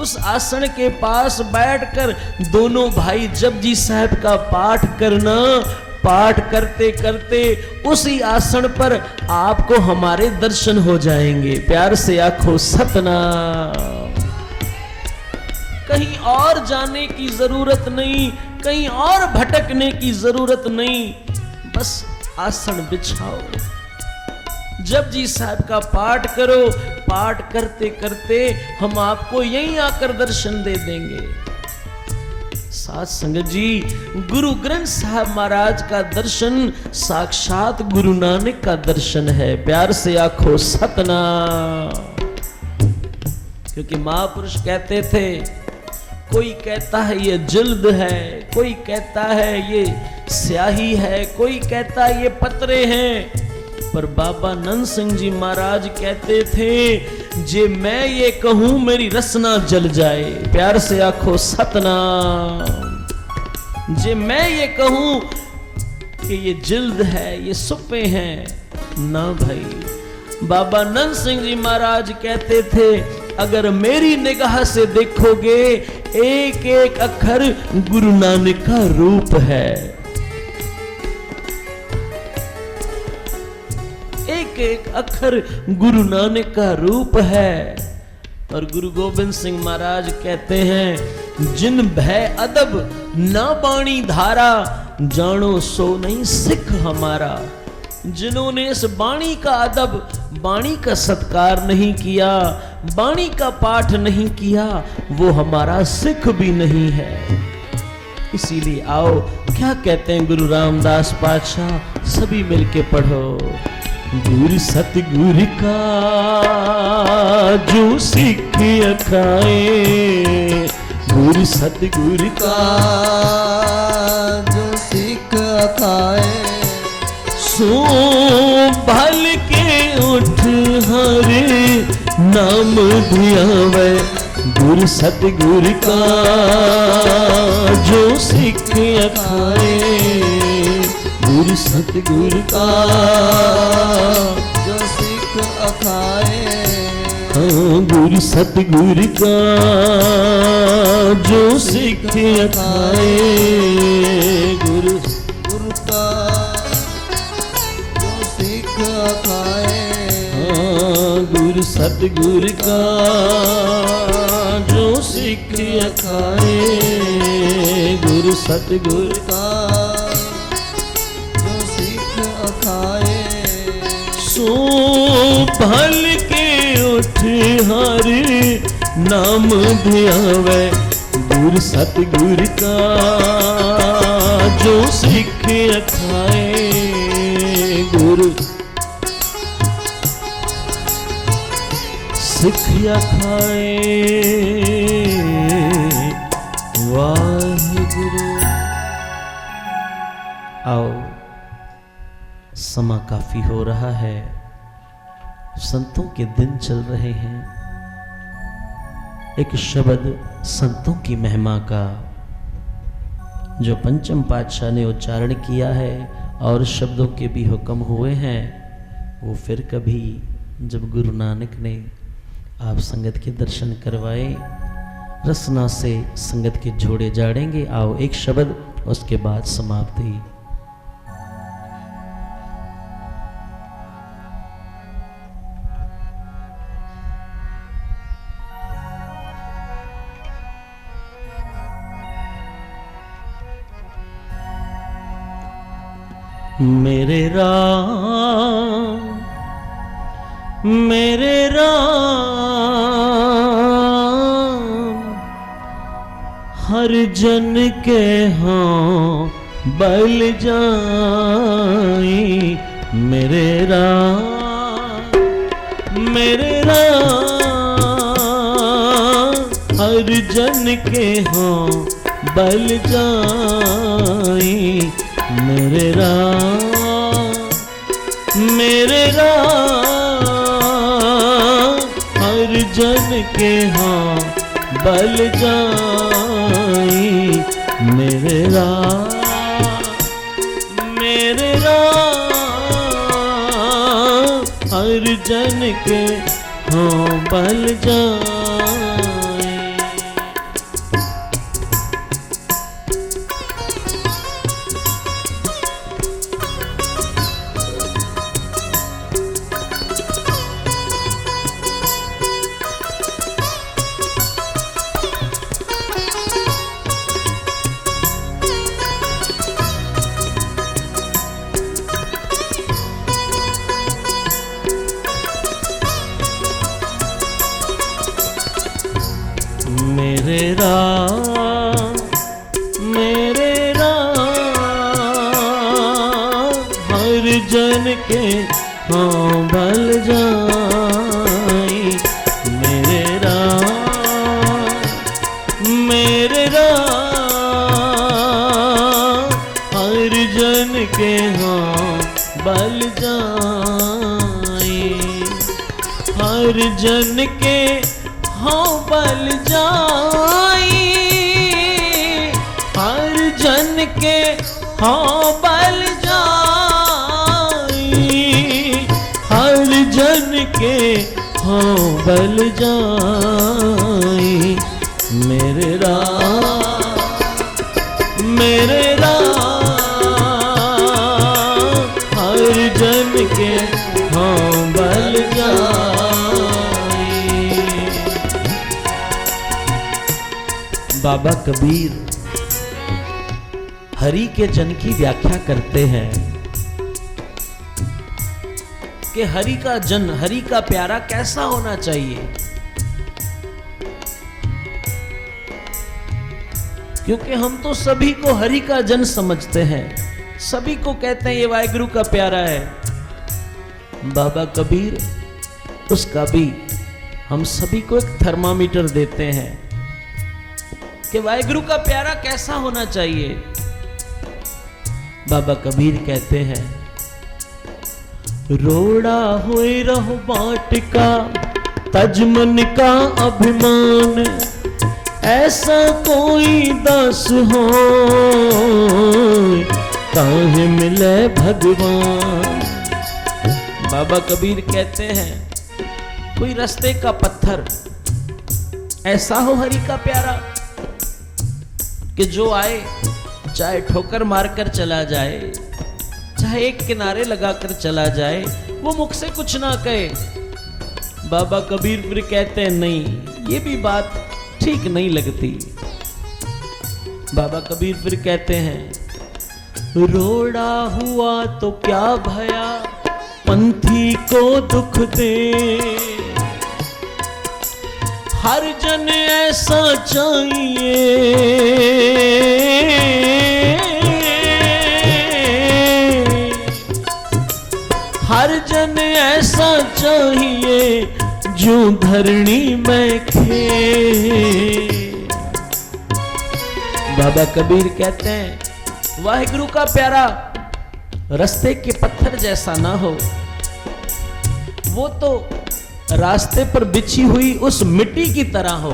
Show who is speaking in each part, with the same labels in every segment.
Speaker 1: उस आसन के पास बैठकर दोनों भाई जपजी साहब का पाठ करना। पाठ करते करते उसी आसन पर आपको हमारे दर्शन हो जाएंगे। प्यार से आखो सतनाम। कहीं और जाने की जरूरत नहीं, कहीं और भटकने की जरूरत नहीं, बस आसन बिछाओ, जपजी साहब का पाठ करो। पाठ करते करते हम आपको यहीं आकर दर्शन दे देंगे। साथ संगत जी, गुरु ग्रंथ साहब महाराज का दर्शन साक्षात गुरु नानक का दर्शन है। प्यार से आखो सतनाम। क्योंकि महापुरुष कहते थे, कोई कहता है ये जिल्द है, कोई कहता है ये स्याही है, कोई कहता है ये पतरे हैं, पर बाबा नंद सिंह जी महाराज कहते थे, जे मैं ये कहूं मेरी रसना जल जाए। प्यार से आखो सतनाम। जे मैं ये कहूं कि ये जिल्द है, ये सुप्पे हैं, ना भाई। बाबा नंद सिंह जी महाराज कहते थे, अगर मेरी निगाह से देखोगे एक एक अक्षर गुरु नानक का रूप है। एक एक अक्षर गुरु नानक का रूप है। और गुरु गोबिंद सिंह महाराज कहते हैं, जिन भय अदब ना बाणी धारा, जानो सो नहीं सिख हमारा। जिन्होंने इस बाणी का अदब, बाणी का सत्कार नहीं किया, बाणी का पाठ नहीं किया, वो हमारा सिख भी नहीं है। इसीलिए आओ, क्या कहते हैं गुरु रामदास पातशाह, सभी मिलके पढ़ो। गुरु सतगुरु का जो सिख अखाए, गुरु सतगुरु का
Speaker 2: जो सिख अखाए,
Speaker 1: सो भल के उठ हरे नाम ध्यावे। गुरु सतगुरु का जो सिख अखाए, गुरु सतगुरु का
Speaker 2: जो सिख अखाए,
Speaker 1: गुरु सतगुरु का जो सिख अखाए। गुरु
Speaker 2: गुरु का जो सिख अखाए,
Speaker 1: गुरु सतगुरु का जो सिख अखाए। गुरु सतगुरु
Speaker 2: का जो सिख अखाए,
Speaker 1: सो भल के उठ हरे नाम ध्यावे। गुरु सतगुरु का जो सिख अखाए, गुरु सिख अखाए। वाहिगुरु। आओ, समा काफी हो रहा है, संतों के दिन चल रहे हैं। एक शब्द संतों की महिमा का जो पंचम पातशाह ने उच्चारण किया है और शब्दों के भी हुक्म हुए हैं, वो फिर कभी जब गुरु नानक ने आप संगत के दर्शन करवाए, रसना से संगत के जोड़े जाड़ेंगे। आओ, एक शब्द, उसके बाद समाप्ति। मेरे राम, मेरे राम, हर जन के हाँ बल जाई। मेरे राम, मेरे राम, हर जन के हाँ बल जाई। मेरे राम, मेरे राम, हर जन के हाँ बल जाई। मेरे राम, मेरे राम, हर जन के हाँ बल जाई। मेरे राम मेरे राम हर जन के हाँ बल जाई। मेरे राम मेरे राम हर जन के हाँ बल जाई। हर जन के हाँ बल जाई। हर जन के हाँ बल जाई। हर जन के हाँ बल जाई। मेरे राम मेरे राम हर जन के हाँ बल जाई। बाबा कबीर हरि के जन की व्याख्या करते हैं कि हरि का जन, हरि का प्यारा कैसा होना चाहिए। क्योंकि हम तो सभी को हरि का जन समझते हैं, सभी को कहते हैं ये वाहिगुरु का प्यारा है। बाबा कबीर उसका भी हम सभी को एक थर्मामीटर देते हैं कि वाहिगुरु का प्यारा कैसा होना चाहिए। बाबा कबीर कहते हैं रोड़ा होए रहो बाट का तजमन का अभिमान, ऐसा कोई दास हो काहे मिले भगवान। बाबा कबीर कहते हैं कोई रास्ते का पत्थर ऐसा हो हरि का प्यारा कि जो आए चाहे ठोकर मारकर चला जाए, चाहे एक किनारे लगाकर चला जाए, वो मुख से कुछ ना कहे। बाबा कबीर फिर कहते हैं नहीं, ये भी बात ठीक नहीं लगती। बाबा कबीर फिर कहते हैं रोड़ा हुआ तो क्या भया पंथी को दुख दे, हर जन ऐसा चाहिए हर जन ऐसा चाहिए जो धरणी में खे। बाबा कबीर कहते हैं वाहिगुरु का प्यारा रास्ते के पत्थर जैसा ना हो, वो तो रास्ते पर बिछी हुई उस मिट्टी की तरह हो।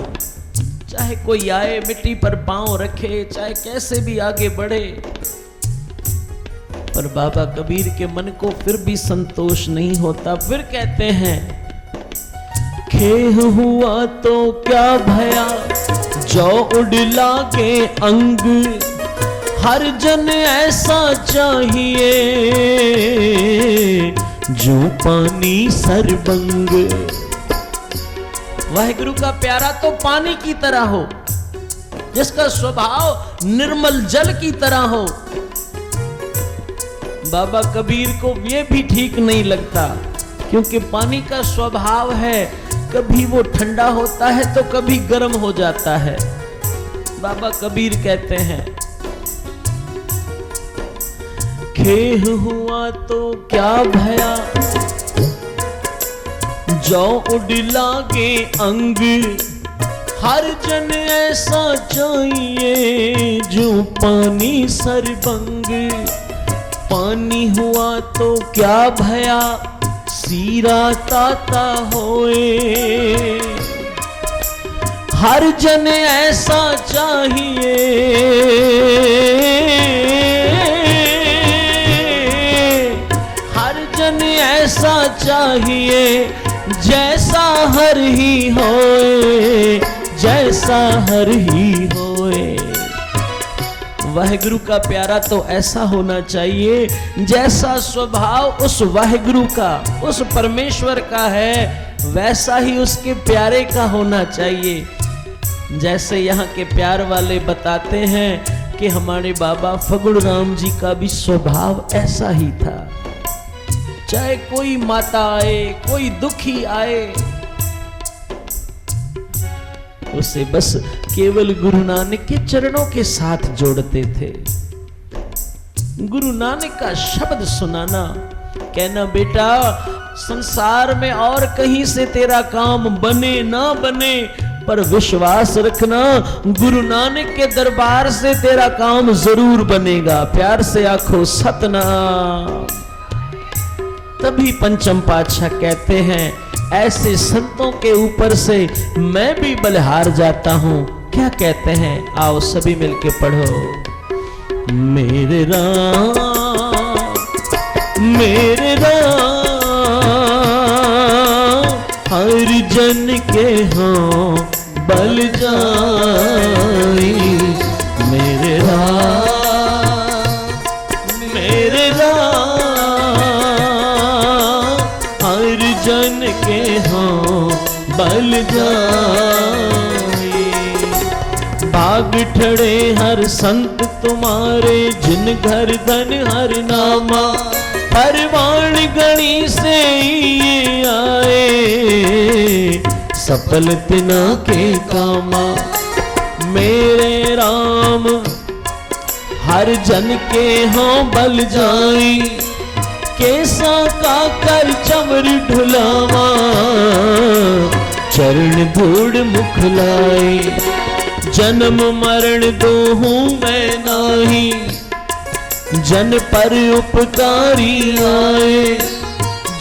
Speaker 1: चाहे कोई आए मिट्टी पर पांव रखे, चाहे कैसे भी आगे बढ़े, पर बाबा कबीर के मन को फिर भी संतोष नहीं होता। फिर कहते हैं खेह हुआ तो क्या भया जो उड़ला के अंग, हर जन ऐसा चाहिए जो पानी सरबंग। वाहिगुरु का प्यारा तो पानी की तरह हो, जिसका स्वभाव निर्मल जल की तरह हो। बाबा कबीर को ये भी ठीक नहीं लगता, क्योंकि पानी का स्वभाव है कभी वो ठंडा होता है तो कभी गर्म हो जाता है। बाबा कबीर कहते हैं खेह हुआ तो क्या भया जो उड़ला के अंग, हर जन ऐसा चाहिए जो पानी सरबंग। पानी हुआ तो क्या भया सीरा ताता होए, हर जन ऐसा चाहिए हर जन ऐसा चाहिए जैसा हर ही होए, जैसा हर ही होए। वाहिगुरु का प्यारा तो ऐसा होना चाहिए जैसा स्वभाव उस वाहिगुरु का, उस परमेश्वर का है, वैसा ही उसके प्यारे का होना चाहिए। जैसे यहाँ के प्यार वाले बताते हैं कि हमारे बाबा फगुड़ राम जी का भी स्वभाव ऐसा ही था। चाहे कोई माता आए, कोई दुखी आए, उसे बस केवल गुरु नानक के चरणों के साथ जोड़ते थे। गुरु नानक का शब्द सुनाना, कहना बेटा संसार में और कहीं से तेरा काम बने ना बने, पर विश्वास रखना गुरु नानक के दरबार से तेरा काम जरूर बनेगा। प्यार से आखो सतनाम। तभी पंचम पातशाह कहते हैं ऐसे संतों के ऊपर से मैं भी बलिहार जाता हूं। क्या कहते हैं, आओ सभी मिलके पढ़ो। मेरे राम हर जन के हों बल जाई। मेरे राम हर जन के हों बल जाई। भाग ठड़े हर संत तुम्हारे, जिन घर धन हर नामा। परवान गणी से ये आए, सफल तिना के कामा। मेरे राम हर जन के हों बल जाई। केसा का कर चमर ढुलावा, चरण धूड़ मुख लाई। जन्म मरण दो हूं मैं नाही, जन पर उपकारी आए।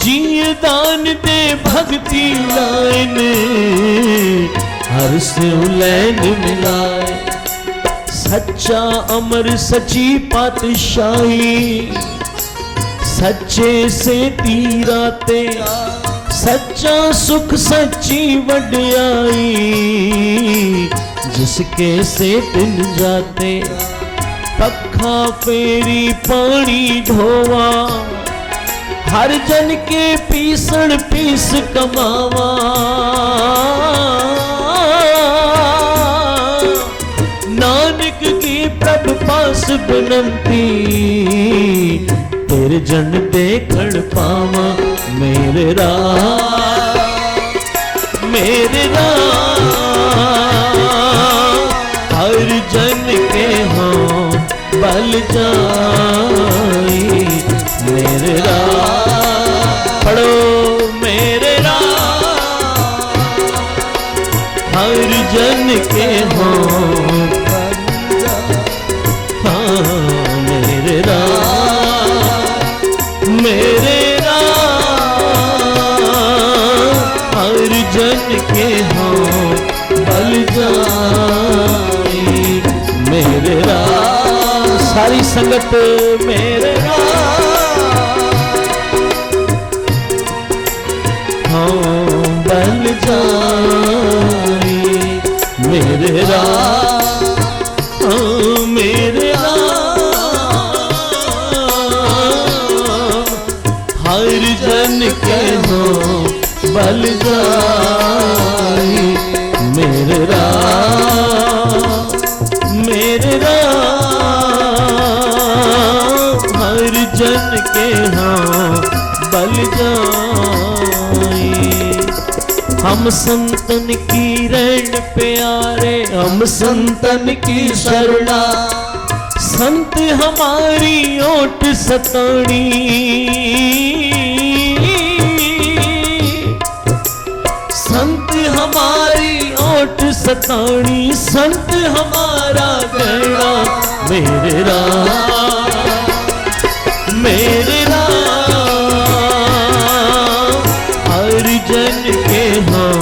Speaker 1: जी दान दे भक्ति लाइन, हर से उलैन मिलाए। सच्चा अमर सची पातशाही, सच्चे से तीराते। सच्चा सुख सच्ची वड्याई, जिसके से तिन जाते। पखा फेरी पानी ढोवा, हर जन के पीसण पीस कमावा। नानक की प्रभ पास बिनती, तेरे जन देखण पावा। मेरे राम हर जन के हों बल जाई। मेरे राम पढ़ो, मेरे राम हर जन के हों। हाँ मेरे राम हर जन के हों बल जाई। मेरे राम सारी संगत मेरे राम हों बल जाई। मेरे राम मेरे राम हर जन के हों बल जाई। मेरे राम हर जन के हों बल जाई। हम संतन की रैन प्यारे, हम संतन की शरणा। संत हमारी ओट सतानी, संत हमारी ओट सतानी। संत हमारा गहना। मेरे राम हर जन के हों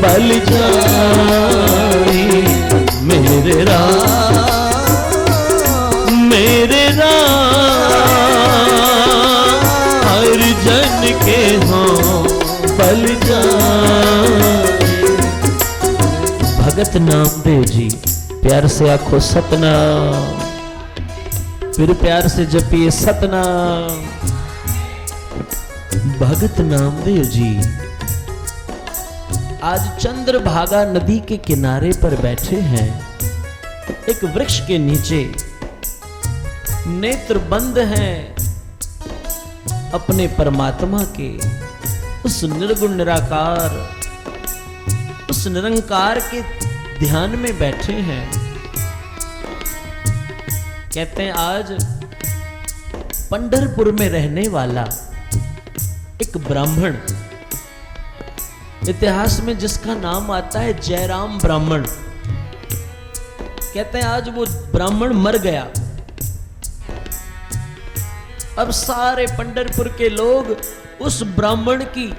Speaker 1: बल जाई। मेरे राम हर जन के हों बल जाई। भगत नामदेव जी प्यार से आखो सतनाम, फिर प्यार से जपिए सतनाम। भगत नामदेव जी आज चंद्रभागा नदी के किनारे पर बैठे हैं, एक वृक्ष के नीचे, नेत्र बंद हैं अपने परमात्मा के, उस निर्गुण निराकार, उस निरंकार के ध्यान में बैठे हैं। कहते हैं आज पंढरपुर में रहने वाला एक ब्राह्मण, इतिहास में जिसका नाम आता है जयराम ब्राह्मण, कहते हैं आज वो ब्राह्मण मर गया। अब सारे पंढरपुर के लोग उस ब्राह्मण की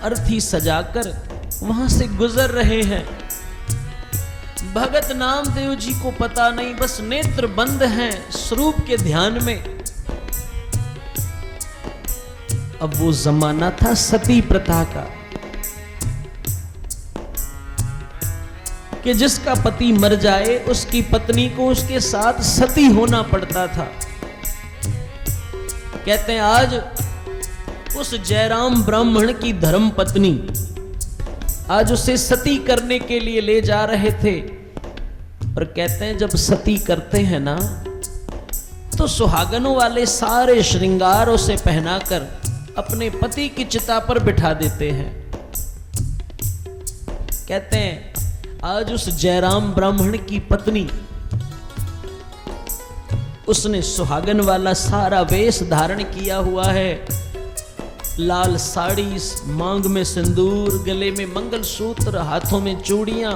Speaker 1: अर्थी सजाकर वहां से गुजर रहे हैं। भगत नामदेव जी को पता नहीं, बस नेत्र बंद हैं स्वरूप के ध्यान में। अब वो जमाना था सती प्रथा का, कि जिसका पति मर जाए उसकी पत्नी को उसके साथ सती होना पड़ता था। कहते हैं आज उस जयराम ब्राह्मण की धर्म पत्नी आज उसे सती करने के लिए ले जा रहे थे। और कहते हैं जब सती करते हैं ना तो सुहागनों वाले सारे श्रृंगार उसे पहनाकर अपने पति की चिता पर बिठा देते हैं। कहते हैं आज उस जयराम ब्राह्मण की पत्नी, उसने सुहागन वाला सारा वेश धारण किया हुआ है, लाल साड़ी, मांग में सिंदूर, गले में मंगलसूत्र, हाथों में चूड़ियां।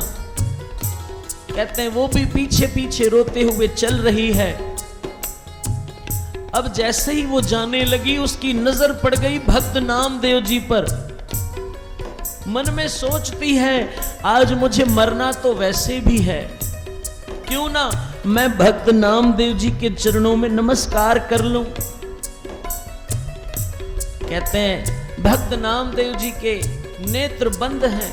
Speaker 1: कहते हैं वो भी पीछे पीछे रोते हुए चल रही है। अब जैसे ही वो जाने लगी उसकी नजर पड़ गई भक्त नामदेव जी पर। मन में सोचती है आज मुझे मरना तो वैसे भी है, क्यों ना मैं भक्त नामदेव जी के चरणों में नमस्कार कर लूं। कहते हैं भक्त नामदेव जी के नेत्र बंद हैं।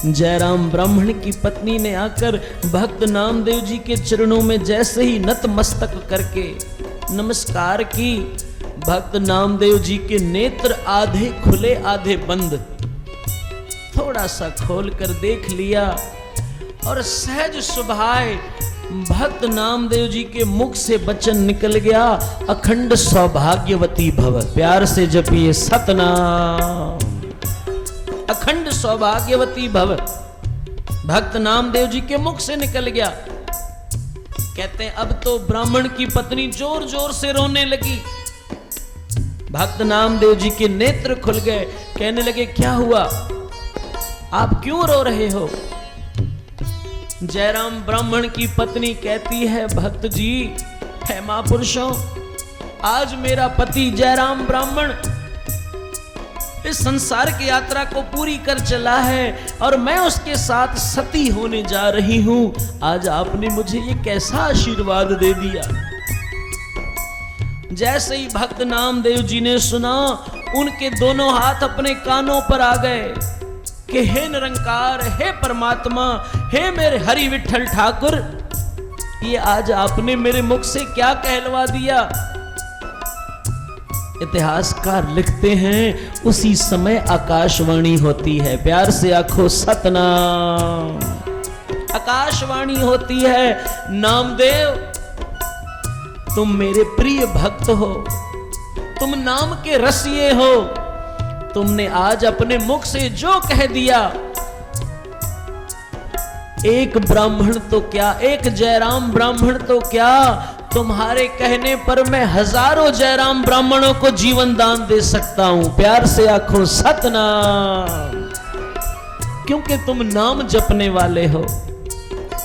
Speaker 1: जयराम ब्राह्मण की पत्नी ने आकर भक्त नामदेव जी के चरणों में जैसे ही नतमस्तक करके नमस्कार की, भक्त नामदेव जी के नेत्र आधे खुले आधे बंद। थोड़ा सा खोल कर देख लिया और सहज सुभाए भक्त नामदेव जी के मुख से वचन निकल गया, अखंड सौभाग्यवती भव। प्यार से जपिए सतनाम। अखंड सौभाग्यवती भव भक्त नामदेव जी के मुख से निकल गया। कहते हैं अब तो ब्राह्मण की पत्नी जोर जोर से रोने लगी। भक्त नामदेव जी के नेत्र खुल गए, कहने लगे क्या हुआ, आप क्यों रो रहे हो। जयराम ब्राह्मण की पत्नी कहती है भक्त जी, है महापुरुषों, आज मेरा पति जयराम ब्राह्मण इस संसार की यात्रा को पूरी कर चला है और मैं उसके साथ सती होने जा रही हूं। आज आपने मुझे ये कैसा आशीर्वाद दे दिया। जैसे ही भक्त नामदेव जी ने सुना, उनके दोनों हाथ अपने कानों पर आ गए कि हे निरंकार, हे परमात्मा, हे मेरे हरि विठल ठाकुर, ये आज आपने मेरे मुख से क्या कहलवा दिया। इतिहासकार लिखते हैं उसी समय आकाशवाणी होती है। प्यार से आखो सतनाम। आकाशवाणी होती है, नामदेव तुम मेरे प्रिय भक्त हो, तुम नाम के रसिए हो, तुमने आज अपने मुख से जो कह दिया, एक ब्राह्मण तो क्या, एक जयराम ब्राह्मण तो क्या, तुम्हारे कहने पर मैं हजारों जयराम ब्राह्मणों को जीवन दान दे सकता हूं। प्यार से आखो सतनाम। क्योंकि तुम नाम जपने वाले हो,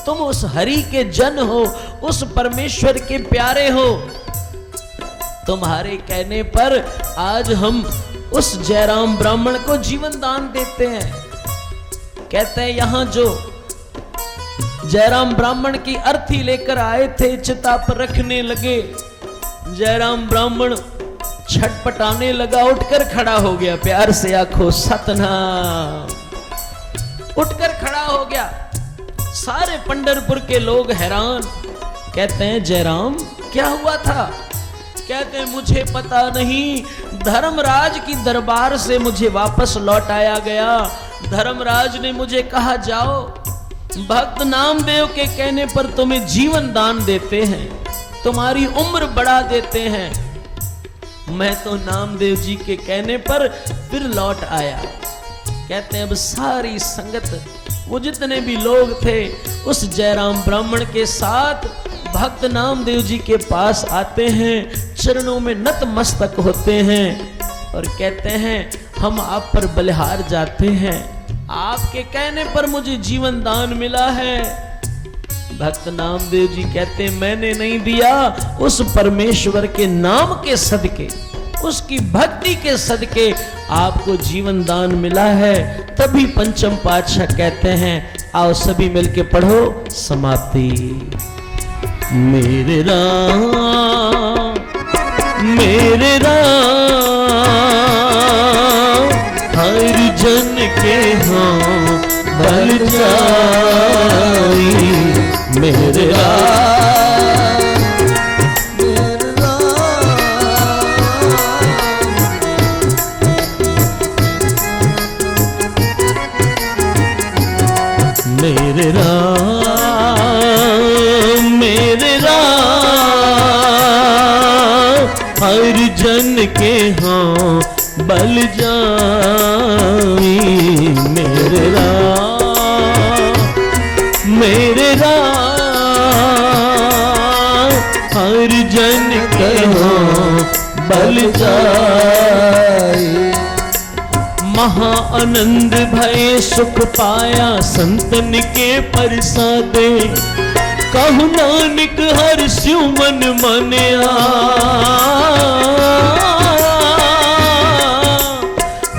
Speaker 1: तुम उस हरि के जन हो, उस परमेश्वर के प्यारे हो। तुम्हारे कहने पर आज हम उस जयराम ब्राह्मण को जीवन दान देते हैं। कहते हैं यहां जो जयराम ब्राह्मण की अर्थी लेकर आए थे, चिता पर रखने लगे, जयराम ब्राह्मण छटपटाने लगा, उठकर खड़ा हो गया। प्यार से आखो सतनाम। उठकर खड़ा हो गया। सारे पंढरपुर के लोग हैरान। कहते हैं जयराम क्या हुआ था। कहते हैं मुझे पता नहीं, धर्मराज की दरबार से मुझे वापस लौटाया गया। धर्मराज ने मुझे कहा जाओ, भक्त नामदेव के कहने पर तुम्हें जीवन दान देते हैं, तुम्हारी उम्र बढ़ा देते हैं। मैं तो नामदेव जी के कहने पर फिर लौट आया। कहते हैं अब सारी संगत वो जितने भी लोग थे उस जयराम ब्राह्मण के साथ भक्त नामदेव जी के पास आते हैं, चरणों में नतमस्तक होते हैं और कहते हैं हम आप पर बलिहार जाते हैं, आपके कहने पर मुझे जीवन दान मिला है। भक्त नामदेव जी कहते हैं मैंने नहीं दिया, उस परमेश्वर के नाम के सदके, उसकी भक्ति के सदके आपको जीवन दान मिला है। तभी पंचम पातशाह कहते हैं आओ सभी मिलके पढ़ो समाप्ति। मेरे राम हर जन के हाँ बल जाई। मेरे राम मेरे राम हर जन के हाँ बल जाई। मेरे राम हर जन के हाँ बल जाई। महा आनंद भय सुख पाया संतन के परसादे, कहु नानक हर स्यु मन मानिया।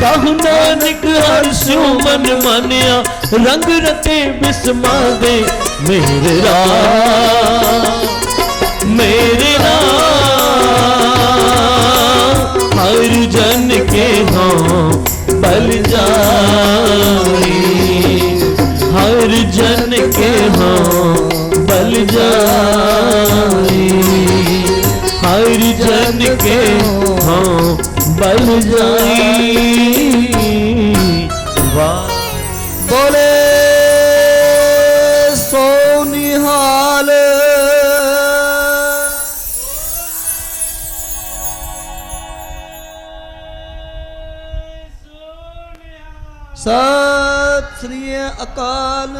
Speaker 1: कहु नानक हर स्यु मन मानिया, रंग रते बिस्मादे। मेरे राम हर जन के हाँ बल जाई। हर जन के हाँ बल जाई। हर जन के हाँ बल जाई। वाह
Speaker 2: बोले सोनिहाल। सत श्री अकाल।